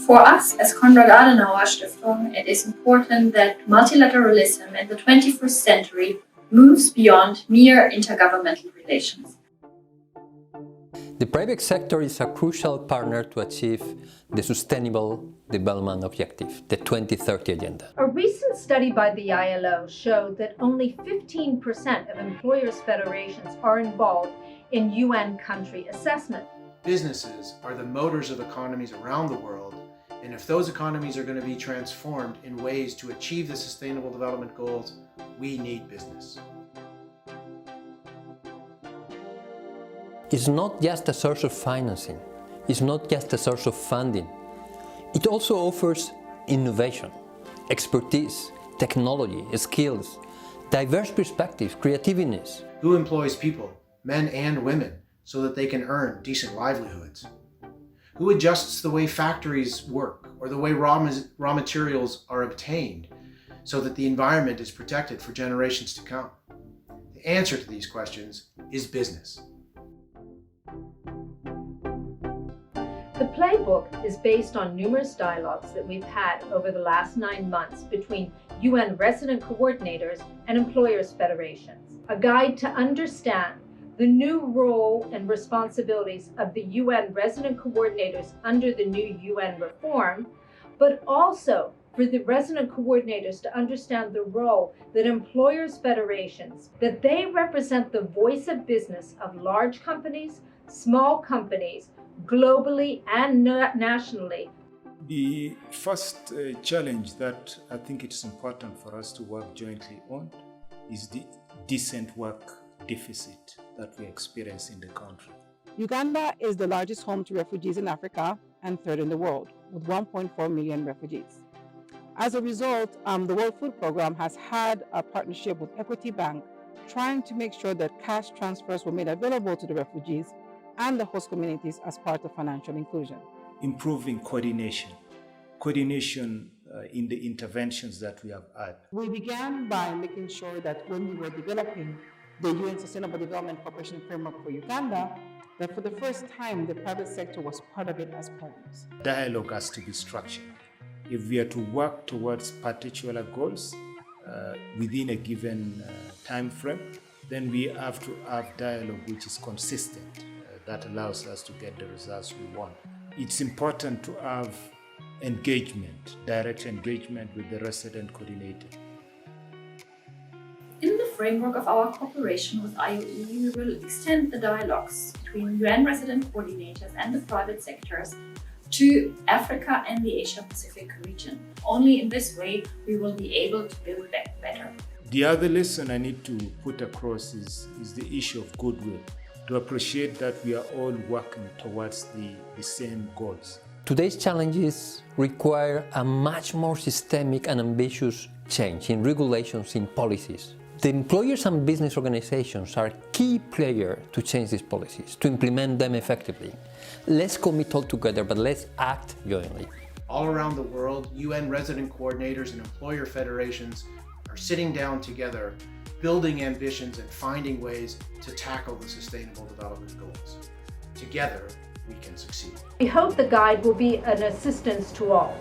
For us as Konrad-Adenauer-Stiftung, it is important that multilateralism in the 21st century moves beyond mere intergovernmental relations. The private sector is a crucial partner to achieve the Sustainable Development Objective, the 2030 Agenda. A recent study by the ILO showed that only 15% of employers' federations are involved in UN country assessment. Businesses are the motors of economies around the world, and if those economies are going to be transformed in ways to achieve the Sustainable Development Goals, we need business. It's not just a source of financing, it's not just a source of funding. It also offers innovation, expertise, technology, skills, diverse perspectives, creativeness. Who employs people, men and women, so that they can earn decent livelihoods? Who adjusts the way factories work or the way raw materials are obtained so that the environment is protected for generations to come? The answer to these questions is business. The Playbook is based on numerous dialogues that we've had over the last 9 months between UN resident coordinators and employers' federations. A guide to understand the new role and responsibilities of the UN resident coordinators under the new UN reform, but also for the resident coordinators to understand the role that employers' federations, that they represent the voice of business of large companies, small companies, globally and nationally. The first challenge that I think it's important for us to work jointly on is the decent work deficit that we experience in the country. Uganda is the largest home to refugees in Africa and third in the world, with 1.4 million refugees. As a result, the World Food Programme has had a partnership with Equity Bank, trying to make sure that cash transfers were made available to the refugees and the host communities as part of financial inclusion. Improving coordination in the interventions that we have had. We began by making sure that when we were developing the UN Sustainable Development Cooperation Framework for Uganda, that for the first time the private sector was part of it as partners. Dialogue has to be structured. If we are to work towards particular goals within a given time frame, then we have to have dialogue which is consistent, that allows us to get the results we want. It's important to have engagement, direct engagement with the resident coordinator. In the framework of our cooperation with IOE, we will extend the dialogues between UN resident coordinators and the private sectors to Africa and the Asia-Pacific region. Only in this way we will be able to build back better. The other lesson I need to put across is the issue of goodwill, to appreciate that we are all working towards the same goals. Today's challenges require a much more systemic and ambitious change in regulations, in policies. The employers and business organizations are key players to change these policies, to implement them effectively. Let's commit all together, but let's act jointly. All around the world, UN resident coordinators and employer federations are sitting down together, building ambitions and finding ways to tackle the Sustainable Development Goals. Together, we can succeed. We hope the guide will be an assistance to all.